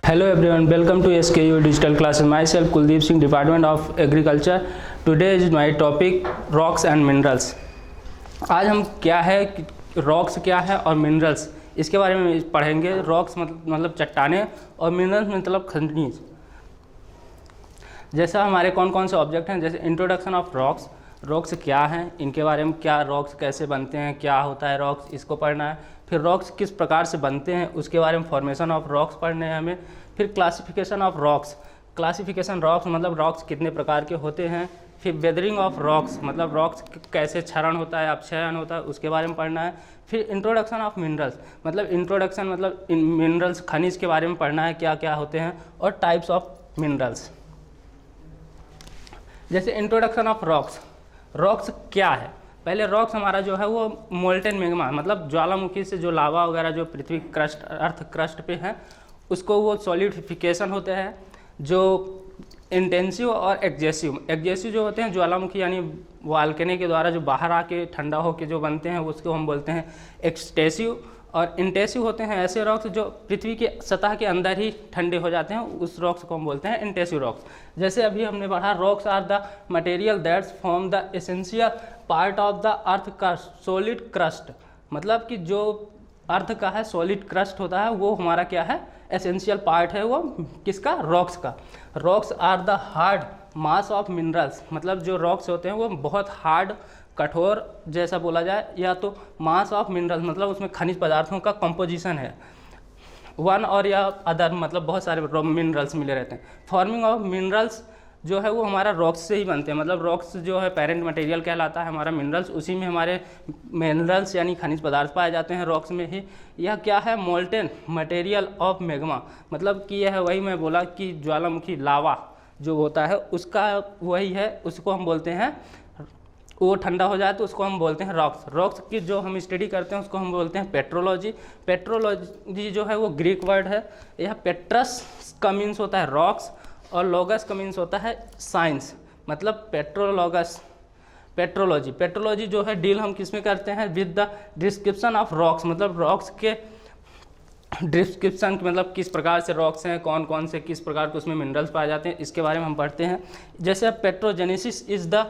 Hello everyone, welcome to SKU Digital Classes. Myself Kuldeep Singh, Department of Agriculture. Today is my topic rocks and minerals. आज हम क्या है rocks क्या है और मिनरल्स इसके बारे में पढ़ेंगे। रॉक्स मतलब चट्टानें और मिनरल्स मतलब खनिज। जैसा हमारे कौन कौन से ऑब्जेक्ट हैं, जैसे इंट्रोडक्शन ऑफ रॉक्स। रॉक्स क्या हैं, इनके बारे में, क्या रॉक्स कैसे बनते हैं, क्या होता है रॉक्स, इसको पढ़ना है। फिर रॉक्स किस प्रकार से बनते हैं उसके बारे में फॉर्मेशन ऑफ रॉक्स पढ़ने हैं हमें। फिर classification of rocks, classification rocks मतलब रॉक्स कितने प्रकार के होते हैं। फिर वेदरिंग ऑफ रॉक्स मतलब रॉक्स कैसे क्षरण होता है, अपक्षयन होता है, उसके बारे में पढ़ना है। फिर इंट्रोडक्शन ऑफ मिनरल्स मतलब इंट्रोडक्शन मतलब मिनरल्स खनिज के बारे में पढ़ना है, क्या क्या होते हैं, और टाइप्स ऑफ मिनरल्स। जैसे इंट्रोडक्शन ऑफ रॉक्स, रॉक्स क्या है। पहले रॉक्स हमारा जो है वो मोल्टेन मैग्मा मतलब ज्वालामुखी से जो लावा वगैरह जो पृथ्वी क्रस्ट अर्थ क्रस्ट पे है उसको वो सॉलिडिफिकेशन होते हैं। जो इंटेंसिव और एग्जेसिव, एग्जेसिव जो होते हैं ज्वालामुखी यानी वाल्कनी के द्वारा जो बाहर आके ठंडा होके जो बनते हैं उसको हम बोलते हैं एक्सटेसिव। और इंटेसिव होते हैं ऐसे रॉक्स जो पृथ्वी के सतह के अंदर ही ठंडे हो जाते हैं, उस रॉक्स को हम बोलते हैं इंटेसिव रॉक्स। जैसे अभी हमने पढ़ा rocks are the material that's form the essential part of the earth का सॉलिड क्रस्ट मतलब कि जो अर्थ का है सॉलिड क्रस्ट होता है वो हमारा क्या है, एसेंशियल पार्ट है वो किसका, रॉक्स का। Rocks are the hard mass of minerals मतलब जो रॉक्स होते हैं वो बहुत हार्ड कठोर जैसा बोला जाए, या तो मास ऑफ मिनरल्स मतलब उसमें खनिज पदार्थों का कंपोजिशन है वन और या अदर मतलब बहुत सारे मिनरल्स मिले रहते हैं। फॉर्मिंग ऑफ मिनरल्स जो है वो हमारा रॉक्स से ही बनते हैं मतलब रॉक्स जो है पेरेंट मटेरियल कहलाता है हमारा मिनरल्स, उसी में हमारे मिनरल्स यानी खनिज पदार्थ पाए जाते हैं रॉक्स में ही। यह क्या है, मोल्टेन मटेरियल ऑफ मैग्मा मतलब कि यह है वही मैं बोला कि ज्वालामुखी लावा जो होता है उसका वही है, उसको हम बोलते हैं, वो ठंडा हो जाए तो उसको हम बोलते हैं रॉक्स। रॉक्स की जो हम स्टडी करते हैं उसको हम बोलते हैं पेट्रोलॉजी। पेट्रोलॉजी जो है वो ग्रीक वर्ड है। यह पेट्रस का मीन्स होता है रॉक्स और लॉगस का मीन्स होता है साइंस मतलब पेट्रोलॉगस। पेट्रोलॉजी, पेट्रोलॉजी जो है डील हम किस में करते हैं, with the description of rocks मतलब रॉक्स के डिस्क्रिप्शन मतलब किस प्रकार से रॉक्स हैं, कौन कौन से किस प्रकार के उसमें मिनरल्स पाए जाते हैं, इसके बारे में हम पढ़ते हैं। जैसे पेट्रोजेनेसिस is the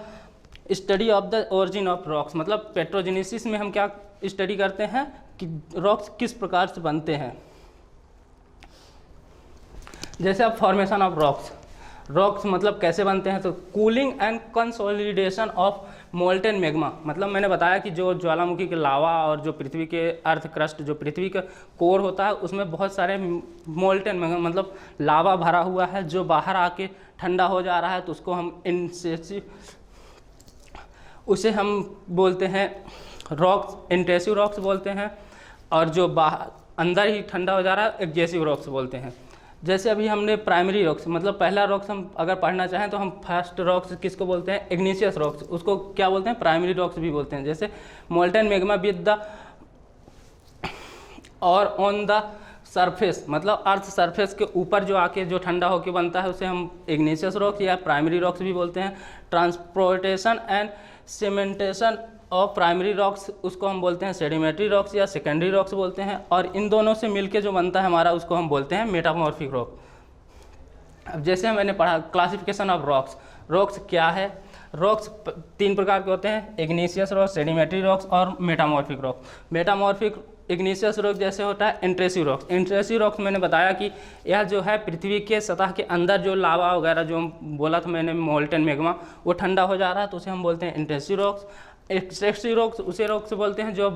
study of the origin of rocks मतलब पेट्रोजेनेसिस में हम क्या स्टडी करते हैं कि रॉक्स किस प्रकार से बनते हैं। जैसे अब फॉर्मेशन ऑफ रॉक्स, रॉक्स मतलब कैसे बनते हैं, तो cooling and consolidation of molten magma मतलब मैंने बताया कि जो ज्वालामुखी के लावा और जो पृथ्वी के अर्थ क्रस्ट जो पृथ्वी का कोर होता है उसमें बहुत सारे मोल्टेन मैग्मा मतलब लावा भरा हुआ है जो बाहर आके ठंडा हो जा रहा है, तो उसको हम उसे हम बोलते हैं रॉक्स, इंटेंसिव रॉक्स बोलते हैं। और जो बाहर अंदर ही ठंडा हो जा रहा है एग्जेसिव रॉक्स बोलते हैं। जैसे अभी हमने प्राइमरी रॉक्स मतलब पहला रॉक्स हम अगर पढ़ना चाहें तो हम फर्स्ट रॉक्स किसको बोलते हैं, इग्निशियस रॉक्स, उसको क्या बोलते हैं, प्राइमरी रॉक्स भी बोलते हैं। जैसे मोल्टेन मैग्मा विद द और ऑन द सरफेस मतलब अर्थ सरफेस के ऊपर जो आके जो ठंडा होकर बनता है उसे हम इग्निशियस रॉक्स या प्राइमरी रॉक्स भी बोलते हैं। Transportation and cementation of primary rocks उसको हम बोलते हैं सेडिमेंट्री रॉक्स या सेकेंडरी रॉक्स बोलते हैं। और इन दोनों से मिलके जो बनता है हमारा उसको हम बोलते हैं मेटामॉर्फिक रॉक। अब जैसे मैंने पढ़ा क्लासिफिकेशन ऑफ रॉक्स, रॉक्स क्या है, रॉक्स तीन प्रकार के होते हैं, इग्निशियस रॉक्स, सेडिमेंट्री रॉक्स और metamorphic rock. Metamorphic igneous rock जैसे होता है इंट्रेसिव रॉक्स। इंट्रेसिव रॉक्स मैंने बताया कि यह जो है पृथ्वी के सतह के अंदर जो लावा वगैरह जो बोला था मैंने मोल्टेन मैग्मा वो ठंडा हो जा रहा है तो उसे हम बोलते हैं इंट्रेसिव रॉक्स। एक्सट्रेसिव रॉक्स उसे रॉक्स बोलते हैं जो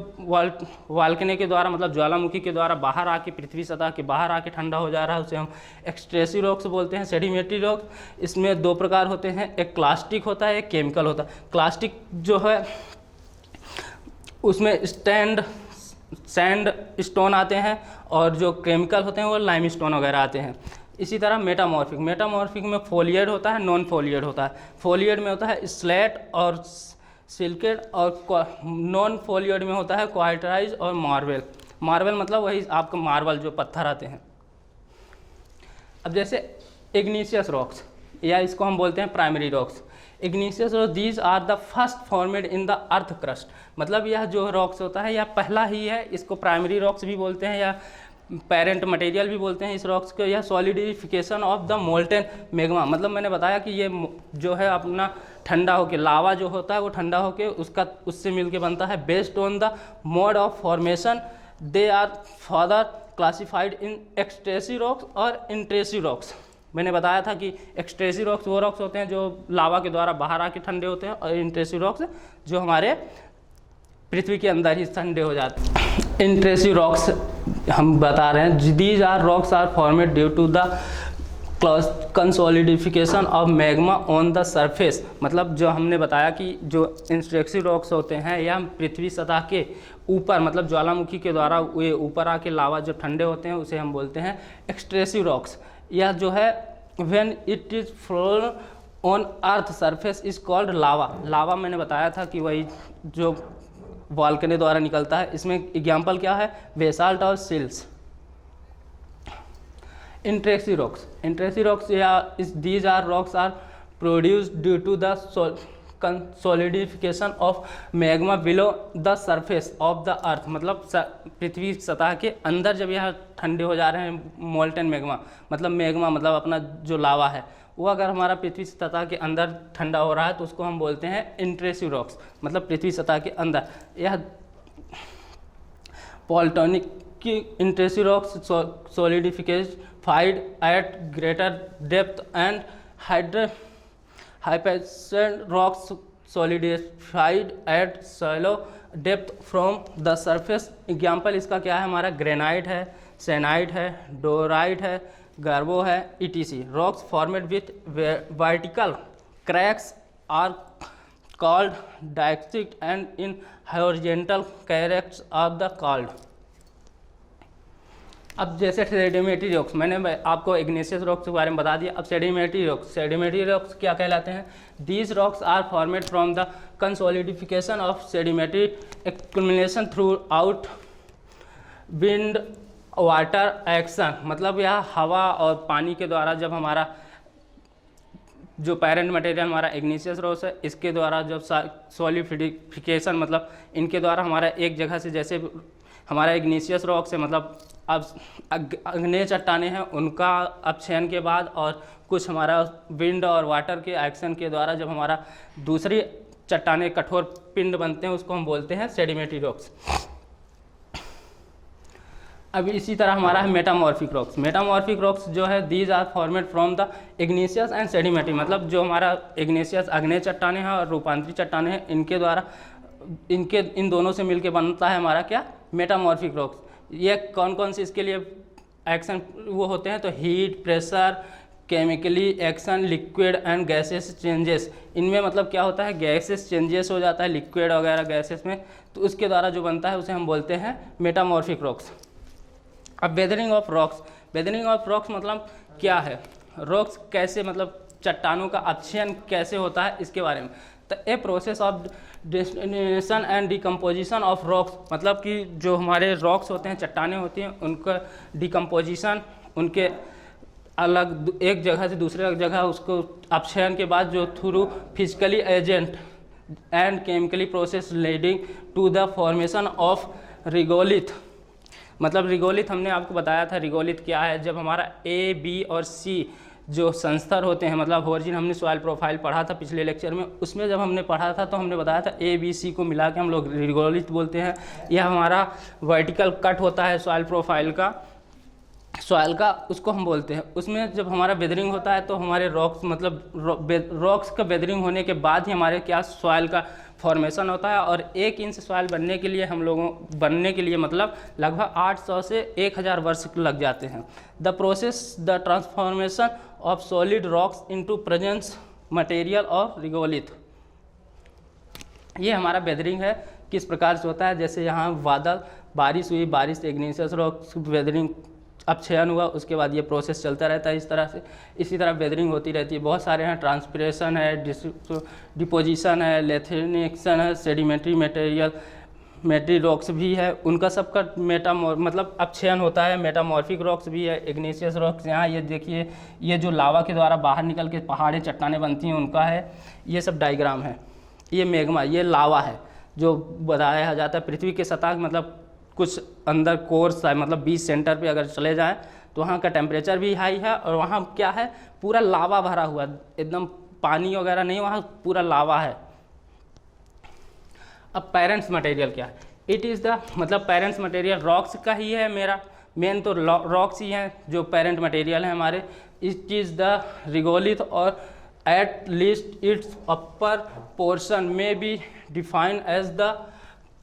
वाल्कनी के द्वारा मतलब ज्वालामुखी के द्वारा बाहर आके पृथ्वी सतह के बाहर आके ठंडा हो जा रहा है, उसे हम एक्सट्रेसिव रॉक्स बोलते हैं। सेडिमेंट्री रॉक्स इसमें दो प्रकार होते हैं, एक क्लास्टिक होता है एक केमिकल होता है। क्लास्टिक जो है उसमें सैंड स्टोन आते हैं और जो केमिकल होते हैं वो लाइम स्टोन वगैरह आते हैं। इसी तरह मेटामॉर्फिक, मेटामॉर्फिक में फोलिएड होता है नॉन फोलिएड होता है। फोलिएड में होता है स्लेट और सिल्केट और नॉन फोलिएड में होता है क्वार्टराइज और मार्बल। मार्बल मतलब वही आपका मार्बल जो पत्थर आते हैं। अब जैसे इग्निशियस रॉक्स या इसको हम बोलते हैं primary rocks. Igneous rocks these are the first formed in the earth crust मतलब यह जो रॉक्स होता है यह पहला ही है, इसको प्राइमरी रॉक्स भी बोलते हैं या पेरेंट मटेरियल भी बोलते हैं इस रॉक्स को, या solidification of the molten magma, मतलब मैंने बताया कि ये जो है अपना ठंडा होके, लावा जो होता है वो ठंडा होके उससे मिलके बनता है। Based on the mode of formation they are further classified in extrusive rocks और इंट्रेसी रॉक्स। मैंने बताया था कि एक्सट्रेसी रॉक्स वो रॉक्स होते हैं जो लावा के द्वारा बाहर आके ठंडे होते हैं, और इंट्रेसी रॉक्स जो हमारे पृथ्वी के अंदर ही ठंडे हो जाते हैं। इंट्रेसी रॉक्स हम बता रहे हैं, these are rocks are formed due to the consolidification of magma on the surface. मतलब जो हमने बताया कि जो इंट्रेसी रॉक्स होते हैं या पृथ्वी सतह के ऊपर, मतलब ज्वालामुखी के द्वारा ये ऊपर आके लावा जो ठंडे होते हैं उसे हम बोलते हैं एक्सट्रेसी रॉक्स। यह जो है when it is flown on earth surface is called lava. Lava मैंने बताया था कि वही जो वॉल्केनो द्वारा निकलता है। इसमें एग्जाम्पल क्या है, बेसाल्ट और सिल्स। इंट्रेसी रॉक्स या these are rocks are produced due to the solidification of magma below the surface of the earth. मतलब पृथ्वी सतह के अंदर जब यह ठंडे हो जा रहे हैं, मोल्टेन मैग्मा मतलब अपना जो लावा है वो अगर हमारा पृथ्वी सतह के अंदर ठंडा हो रहा है तो उसको हम बोलते हैं इंट्रेसी रॉक्स, मतलब पृथ्वी सतह के अंदर। यह पॉल्टोनिक की intrusive rocks solidified at greater depth and hypabyssal rocks solidified at shallow depth from the surface. Example इसका क्या है, हमारा ग्रेनाइट है, सैनाइट है, डोराइट है, गर्बो है, etc. Rocks formed with vertical cracks are called dykes and in horizontal cracks of the called. अब जैसे सेडिमेंट्री रॉक्स, मैंने आपको इग्नेशियस रॉक्स के बारे में बता दिया। अब सेडिमेंट्री रॉक्स क्या कहलाते हैं? These rocks are formed from the consolidification of sedimentary accumulation throughout wind water action. मतलब यह हवा और पानी के द्वारा जब हमारा जो पेरेंट मटेरियल हमारा इग्नेशियस रॉक्स है, इसके द्वारा जब सॉलिडिफिकेशन, मतलब इनके द्वारा हमारा एक जगह से, जैसे हमारा इग्नेशियस रॉक्स है, मतलब अब अग्नेय चट्टाने हैं, उनका अपक्षयन के बाद और कुछ हमारा विंड और वाटर के एक्शन के द्वारा जब हमारा दूसरी चट्टाने कठोर पिंड बनते हैं, उसको हम बोलते हैं सेडिमेंट्री रॉक्स। अब इसी तरह हमारा है मेटामॉर्फिक रॉक्स। मेटामॉर्फिक रॉक्स जो है these are formed from the igneous and sedimentary. मतलब जो हमारा इग्नेशियस अग्नेय चट्टाने हैं और रूपांतरित चट्टाने हैं, इनके द्वारा इन दोनों से मिलके बनता है हमारा क्या, मेटामॉर्फिक रॉक्स। ये कौन कौन से इसके लिए एक्शन वो होते हैं, तो heat, pressure, chemically action, liquid and gases changes. इनमें मतलब क्या होता है, गैसेस चेंजेस हो जाता है लिक्विड वगैरह गैसेस में, तो उसके द्वारा जो बनता है उसे हम बोलते हैं मेटामॉर्फिक रॉक्स। अब वेदरिंग ऑफ रॉक्स मतलब क्या है, रॉक्स कैसे, मतलब चट्टानों का अपक्षयन कैसे होता है, इसके बारे में। तो a process of destination and decomposition of rocks, मतलब कि जो हमारे रॉक्स होते हैं, चट्टानें होती हैं, उनका डिकम्पोजिशन, उनके अलग एक जगह से दूसरे जगह उसको अपक्षयन के बाद जो through physically agent and chemically process leading to the formation of regolith. मतलब रिगोलिथ हमने आपको बताया था, रिगोलिथ क्या है। जब हमारा ए, बी और सी जो संस्तर होते हैं, मतलब ओरिजिन हमने सॉइल प्रोफाइल पढ़ा था पिछले लेक्चर में, उसमें जब हमने पढ़ा था तो हमने बताया था ए, बी, सी को मिला के हम लोग रिगोलिथ बोलते हैं। यह हमारा वर्टिकल कट होता है सॉइल प्रोफाइल का, सॉइल का, उसको हम बोलते हैं। उसमें जब हमारा वेदरिंग होता है तो हमारे रॉक्स, मतलब रॉक्स का वेदरिंग होने के बाद ही हमारे क्या सॉइल का फॉर्मेशन होता है। और 1 इंच सॉइल बनने के लिए मतलब लगभग 800 से 1000 वर्ष लग जाते हैं। The process the transformation of solid rocks into presence material of regolith. ये हमारा वेदरिंग है, किस प्रकार से होता है। जैसे यहाँ बादल, बारिश हुई, बारिश से इग्नेशियस रॉक्स वेदरिंग अपक्षयन हुआ, उसके बाद ये प्रोसेस चलता रहता है इस तरह से। इसी तरह वेदरिंग होती रहती है। बहुत सारे हैं, ट्रांसपिरेशन है, डिपोजिशन है, लेथिनेशन है, सेडिमेंट्री मेटरी रॉक्स भी है, उनका सबका मतलब अपक्षयन होता है। मेटामॉर्फिक रॉक्स भी है, इग्नेशियस रॉक्स। यहाँ ये देखिए, ये जो लावा के द्वारा बाहर निकल के पहाड़ी चट्टानें बनती हैं उनका है, ये सब डायग्राम है। ये मैग्मा, ये लावा है जो बताया जाता है पृथ्वी के सतह, मतलब कुछ अंदर कोर्स है, मतलब बीच सेंटर पे अगर चले जाएं तो वहाँ का टेम्परेचर भी हाई है और वहाँ क्या है, पूरा लावा भरा हुआ, एकदम पानी वगैरह नहीं, वहाँ पूरा लावा है। अब पेरेंट्स मटेरियल क्या है, इट इज़ द मतलब पेरेंट्स मटेरियल रॉक्स का ही है, मेरा मेन तो रॉक्स ही हैं जो पेरेंट मटेरियल है हमारे। It is the regolith or at least its upper portion में be defined as the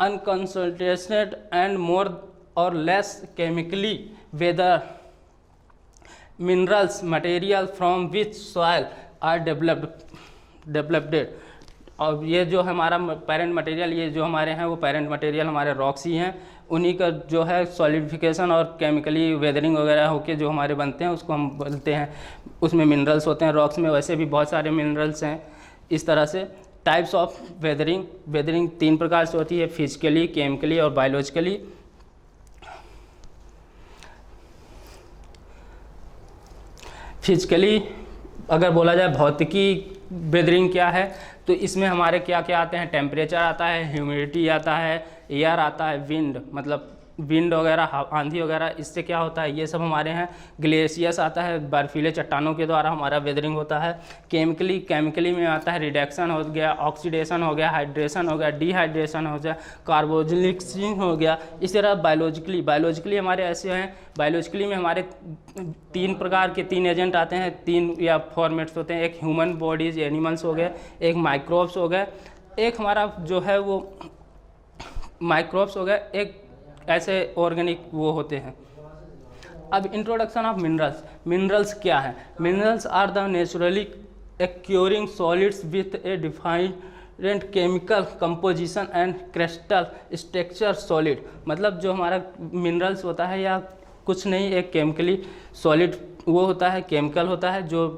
unconsolidated and more or less chemically weather minerals material from which soil are developed. और ये जो हमारा parent material, ये जो हमारे हैं वो पेरेंट मटेरियल हमारे रॉक्स ही हैं, उन्हीं का जो है सॉलिडिफिकेशन और केमिकली वेदरिंग वगैरह होके जो हमारे बनते हैं उसको हम बोलते हैं, उसमें मिनरल्स होते हैं रॉक्स में। वैसे भी बहुत सारे मिनरल्स हैं। इस तरह से टाइप्स ऑफ वेदरिंग 3 प्रकार से होती है, फिजिकली, केमिकली और बायोलॉजिकली। फिजिकली अगर बोला जाए भौतिकी वेदरिंग क्या है, तो इसमें हमारे क्या क्या आते हैं, टेम्परेचर आता है, ह्यूमिडिटी आता है, एयर आता है, विंड मतलब विंड वगैरह, आंधी वगैरह, इससे क्या होता है, ये सब हमारे हैं। ग्लेशियर्स आता है, बर्फीले चट्टानों के द्वारा हमारा वेदरिंग होता है। केमिकली में आता है रिडक्शन हो गया, ऑक्सीडेशन हो गया, हाइड्रेशन हो गया, डिहाइड्रेशन हो गया, कार्बोक्सिलेशन हो गया। इस तरह बायोलॉजिकली हमारे ऐसे हैं, बायोलॉजिकली में हमारे 3 प्रकार के 3 एजेंट आते हैं, 3 या फॉर्मेट्स होते हैं। एक ह्यूमन बॉडीज एनिमल्स हो गए, एक माइक्रोब्स हो गए, एक हमारा जो है वो माइक्रोब्स हो गए, एक ऐसे ऑर्गेनिक वो होते हैं। अब इंट्रोडक्शन ऑफ मिनरल्स क्या है। Minerals are the naturally occurring solids with a defined chemical composition and crystal structure solid. मतलब जो हमारा मिनरल्स होता है या कुछ नहीं, एक केमिकली सॉलिड वो होता है, केमिकल होता है जो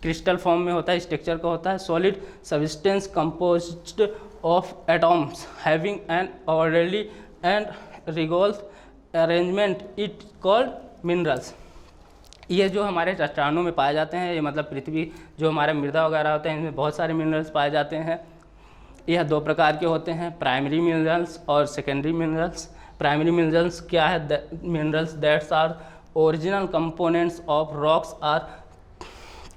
क्रिस्टल फॉर्म में होता है, स्ट्रक्चर का होता है। Solid substance composed of atoms having an orderly and regular arrangement it called minerals. ये जो हमारे चट्टानों में पाए जाते हैं, ये मतलब पृथ्वी जो हमारे मृदा वगैरह होते हैं, इनमें बहुत सारे मिनरल्स पाए जाते हैं। यह 2 प्रकार के होते हैं, प्राइमरी मिनरल्स और सेकेंडरी मिनरल्स। प्राइमरी मिनरल्स क्या है, minerals that's are original components of rocks are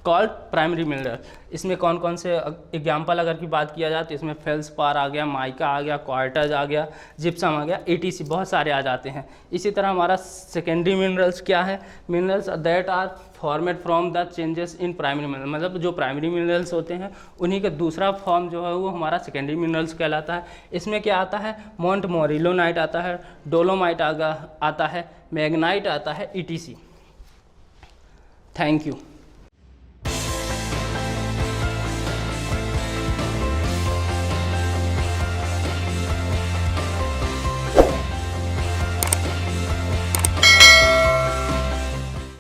called primary mineral. इसमें कौन कौन से एग्जाम्पल अगर की बात किया जाए तो इसमें फेल्सपार आ गया, माइका आ गया, क्वार्टज आ गया, जिप्सम आ गया, ETC बहुत सारे आ जाते हैं। इसी तरह हमारा सेकेंडरी मिनरल्स क्या है, minerals that are formed from the changes in primary mineral. मतलब जो प्राइमरी मिनरल्स होते हैं उन्हीं का दूसरा फॉर्म जो है वो हमारा सेकेंडरी मिनरल्स कहलाता है। इसमें क्या आता है, मोंट मोरिलोनाइट आता है, डोलोमाइट आता है, मैग्नाइट आता है, ETC। Thank you.